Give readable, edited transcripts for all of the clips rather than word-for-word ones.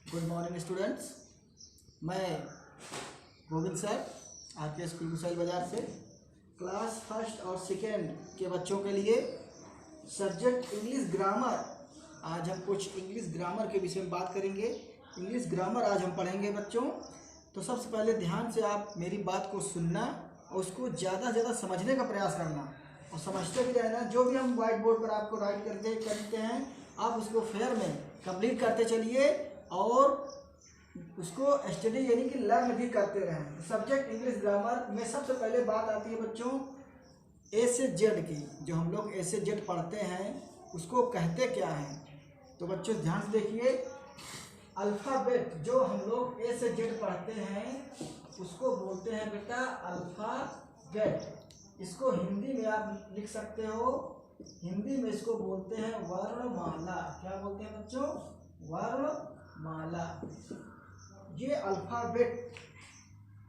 Good morning students. मैं Govind sir आपके school कुशल बाजार से क्लास फर्स्ट और सेकेंड के बच्चों के लिए सब्जेक्ट इंग्लिश ग्रामर। आज हम कुछ इंग्लिश ग्रामर के विषय में बात करेंगे। इंग्लिश ग्रामर आज हम पढ़ेंगे बच्चों। तो सबसे पहले ध्यान से आप मेरी बात को सुनना और उसको ज़्यादा से ज़्यादा समझने का प्रयास करना और समझते भी रहना। जो भी हम व्हाइट बोर्ड पर आपको राइट करते हैं आप उसको फेयर में कंप्लीट करते चलिए और उसको स्टडी यानी कि लर्न भी करते रहें। सब्जेक्ट इंग्लिश ग्रामर में सबसे पहले बात आती है बच्चों ए से जेड की। जो हम लोग ए से जेड पढ़ते हैं उसको कहते क्या हैं। तो बच्चों ध्यान से देखिए, अल्फ़ाबेट जो हम लोग ए से जेड पढ़ते हैं उसको बोलते हैं बेटा अल्फ़ाबेट। इसको हिंदी में आप लिख सकते हो, हिंदी में इसको बोलते हैं वर्णमाला। क्या बोलते हैं बच्चों? वर्णमाला। ये अल्फ़ाबेट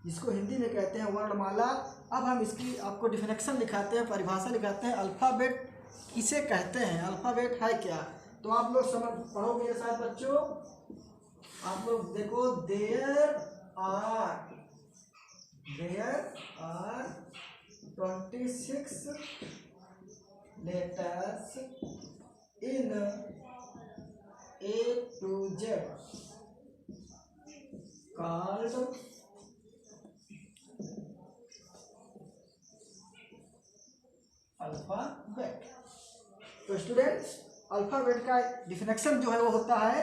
इसको हिंदी में कहते हैं वर्णमाला। अब हम इसकी आपको डिफिनेशन लिखाते हैं, परिभाषा लिखाते हैं। अल्फ़ाबेट किसे कहते हैं, अल्फ़ाबेट है क्या? तो आप लोग समझ पढ़ो मेरे साथ बच्चों। आप लोग देखो, there are 26 letters in A to Z called alphabet. तो स्टूडेंट्स अल्फ़ाबेट का डिफिनेशन जो है वो होता है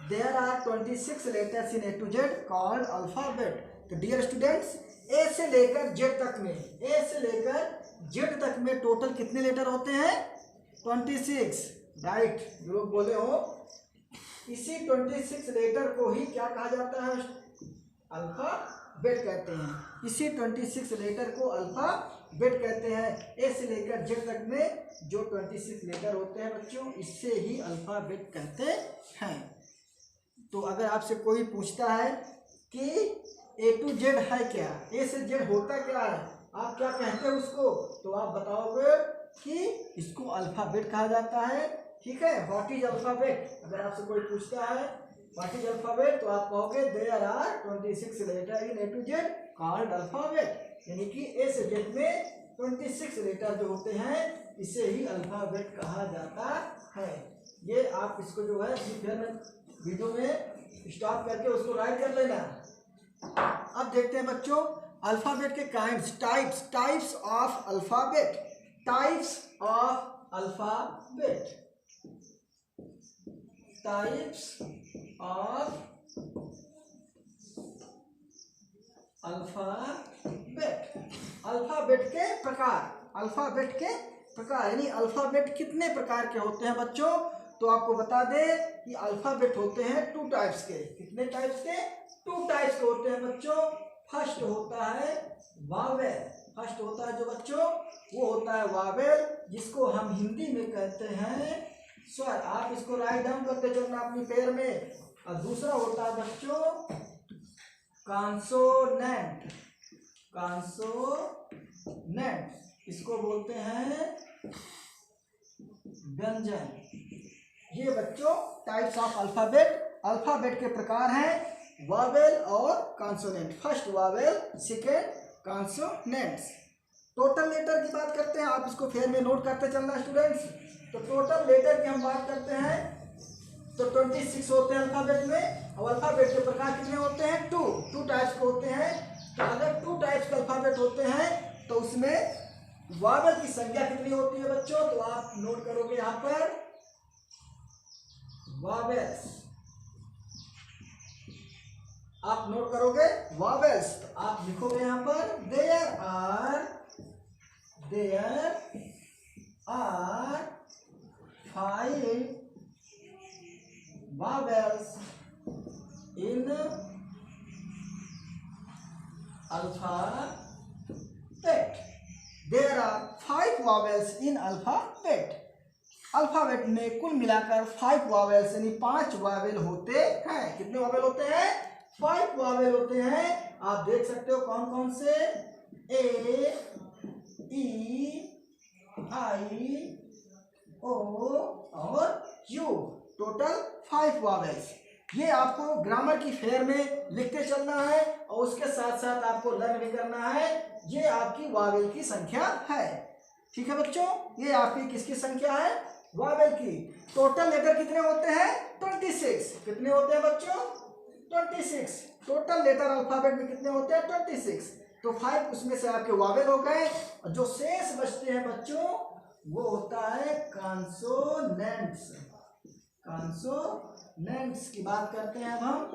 there are 26 letters in A to Z called alphabet. तो डियर स्टूडेंट्स ए से लेकर जेड तक में, ए से लेकर जेड तक में टोटल कितने लेटर होते हैं? 26। राइट, जो लोग बोले हो इसी 26 लेटर को ही क्या कहा जाता है? अल्फ़ाबेट कहते हैं। इसी 26 लेटर को अल्फ़ाबेट कहते हैं। ए से लेकर जेड तक में जो 26 लेटर होते हैं बच्चों, इससे ही अल्फ़ाबेट कहते हैं। तो अगर आपसे कोई पूछता है कि ए टू जेड है क्या, ए से जेड होता क्या है, आप क्या कहते हैं उसको? तो आप बताओगे कि इसको अल्फ़ाबेट कहा जाता है। ठीक है, व्हाट इज अल्फ़ाबेट? अगर आपसे कोई पूछता है व्हाट इज अल्फ़ाबेट तो आप कहोगे there are 26 letter in A to Z called alphabet. यानी कि ए से जेड में 26 लेटर जो होते हैं इसे ही अल्फ़ाबेट कहा जाता है। ये आप इसको जो है वीडियो में स्टॉप करके उसको राइट कर लेना। अब देखते हैं बच्चों अल्फ़ाबेट के kinds, types of alphabet. Types of alphabet, types of alphabet. Alphabet के प्रकार, अल्फ़ाबेट के प्रकार यानी अल्फ़ाबेट कितने प्रकार के होते हैं बच्चों? तो आपको बता दें कि अल्फ़ाबेट होते हैं 2 टाइप्स के। कितने टाइप्स के? 2 टाइप्स के होते हैं बच्चों। फर्स्ट होता है वावेल। फर्स्ट होता है जो बच्चों वो होता है वावेल, जिसको हम हिंदी में कहते हैं स्वर। आप इसको राइट डाउन करते चलना अपनी पेयर में। और दूसरा होता है बच्चों कॉन्सोनेंट। कॉन्सोनेंट इसको बोलते हैं व्यंजन। ये बच्चों टाइप्स ऑफ अल्फ़ाबेट। अल्फ़ाबेट के प्रकार हैं वावेल और consonant. First vowel, second consonants. Total letter की बात करते हैं, आप इसको फेयर में नोट करते चलना स्टूडेंट्स। तो टोटल लेटर की हम बात करते हैं तो 26 होते हैं अल्फ़ाबेट में। और अल्फ़ाबेट के प्रकार कितने होते हैं? 2 टाइप्स के होते हैं। तो अगर 2 टाइप्स के अल्फ़ाबेट होते हैं तो उसमें वावेल की संख्या कितनी होती है बच्चों? तो आप नोट करोगे यहाँ पर वावेल्स, आप नोट करोगे वावेल्स। तो आप लिखोगे यहाँ पर there are 5 vowels in alphabet. There are 5 vowels in alphabet. Alphabet में कुल मिलाकर 5 वावेल्स यानी 5 वावेल होते हैं। कितने वावेल होते हैं? 5 वावेल होते हैं। आप देख सकते हो कौन कौन से? ए, ई, आई, ओ और यू। Total 5 vowels. ये आपको ग्रामर की फेयर में लिखते चलना है और उसके साथ साथ आपको लर्न भी करना है। ये आपकी वावेल की संख्या है। ठीक है बच्चों, ये आपकी किसकी संख्या है? वावेल की। टोटल लेटर कितने होते हैं? 26। कितने होते हैं बच्चों? 26। टोटल लेटर अल्फाबेट में कितने होते हैं? 26। तो 5 उसमें से आपके वावेल हो गए और जो शेष बचते हैं बच्चों वो होता है कॉन्सोनेंट्स। कॉन्सोनेंट्स की बात करते हैं अब हम।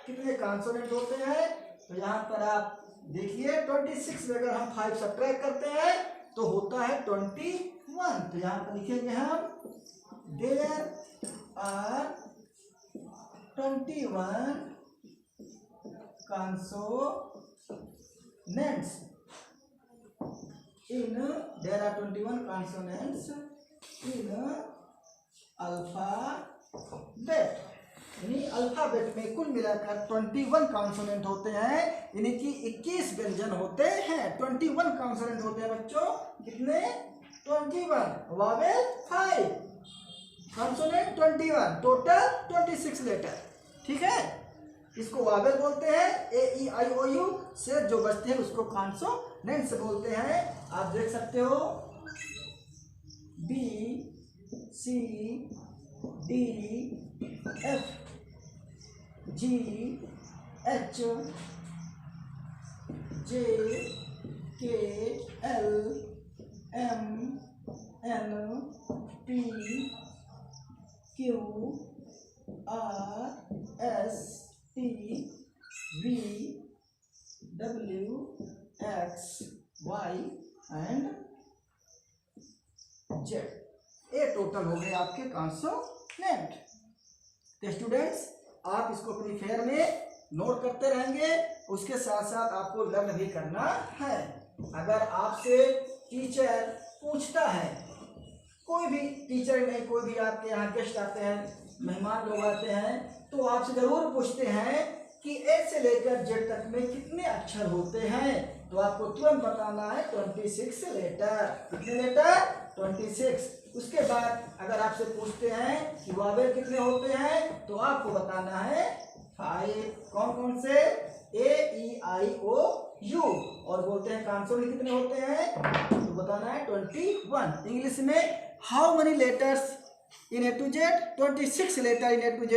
कितने कॉन्सोनेंट होते हैं? तो यहाँ पर आप देखिए 26 में अगर हम 5 सब्ट्रैक्ट करते हैं तो होता है 21। तो यहाँ पर लिखेंगे हम there are 21 consonants in there are 21 consonants in alphabet। यानी अल्फाबेट में कुल मिलाकर 21 कॉन्सोनेंट होते हैं, यानी कि 21 व्यंजन होते हैं। 21 कॉन्सोनेंट होते हैं बच्चों। कितने? 21। Vowel 5, consonant 21, total 26 letter. ठीक है, इसको वावेल बोलते हैं। AEIOU से जो बचते हैं उसको कॉन्सोनेंट्स बोलते हैं। आप देख सकते हो B C D F G H J K L M N P Q R S T V W X Y and Z। ये टोटल हो गए आपके कॉन्सोनेंट। तो स्टूडेंट्स आप इसको अपनी फेयर में नोट करते रहेंगे, उसके साथ साथ आपको लर्न भी करना है। अगर आपसे टीचर पूछता है, कोई भी टीचर नहीं, कोई भी आपके यहाँ गेस्ट आते हैं, मेहमान लोग आते हैं, तो आपसे जरूर पूछते हैं कि ए से लेकर जेड तक में कितने अक्षर होते हैं, तो आपको तुरंत बताना है 26 लेटर। कितने लेटर? 26। उसके बाद अगर आपसे पूछते हैं कि वावेल कितने होते हैं, तो आपको बताना है 5। कौन कौन से? AEIOU। और बोलते हैं कॉन्सोनेंट कितने होते हैं, तो बताना है 21। इंग्लिश में how many letters in A to Z? 26 letter in A to Z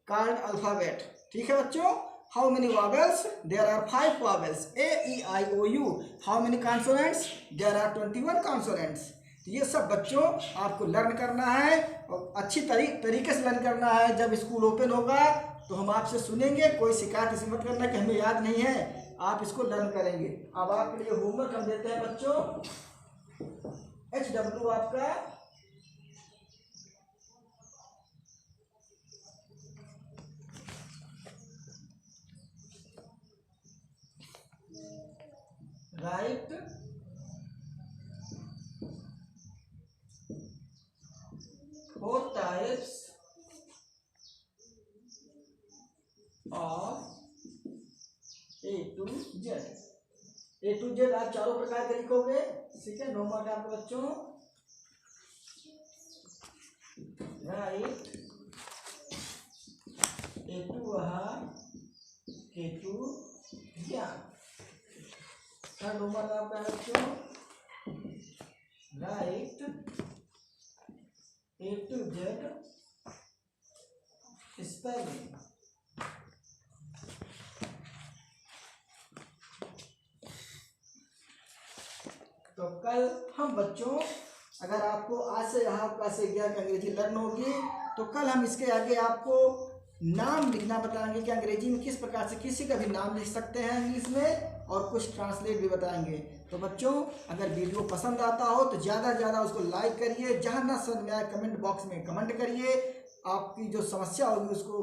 called alphabet। ठीक है बच्चों। How many vowels? There are 5 vowels. AEIOU। How many consonants? There are 21 consonants. तो ये सब बच्चों आपको लर्न करना है और अच्छी तरीके से लर्न करना है। जब स्कूल ओपन होगा तो हम आपसे सुनेंगे। कोई शिकायत इसी मत करना कि हमें याद नहीं है, आप इसको लर्न करेंगे। अब आपके लिए होमवर्क हम देते हैं बच्चों। HW आपका right 4 types of A to Z। A to Z आप चारों प्रकार के लिखोगे। ठीक है, नो मार्क आपके बच्चों। राइट A to आहार, K to ज्ञान। थर्ड नो मार्क आपका है बच्चों। Right A to Z spelling. तो कल हम बच्चों, अगर आपको आज से यहाँ क्लास 11 की अंग्रेजी लर्न होगी, तो कल हम इसके आगे आपको नाम लिखना बताएंगे कि अंग्रेजी में किस प्रकार से किसी का भी नाम लिख सकते हैं इंग्लिश में, और कुछ ट्रांसलेट भी बताएंगे। तो बच्चों अगर वीडियो पसंद आता हो तो ज़्यादा से ज़्यादा उसको लाइक करिए। जहाँ ना समझ में आए कमेंट बॉक्स में कमेंट करिए। आपकी जो समस्या होगी उसको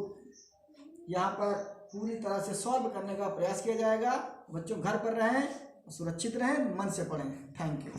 यहाँ पर पूरी तरह से सॉल्व करने का प्रयास किया जाएगा। बच्चों घर पर रहें, सुरक्षित रहें, मन से पढ़ें। Thank you.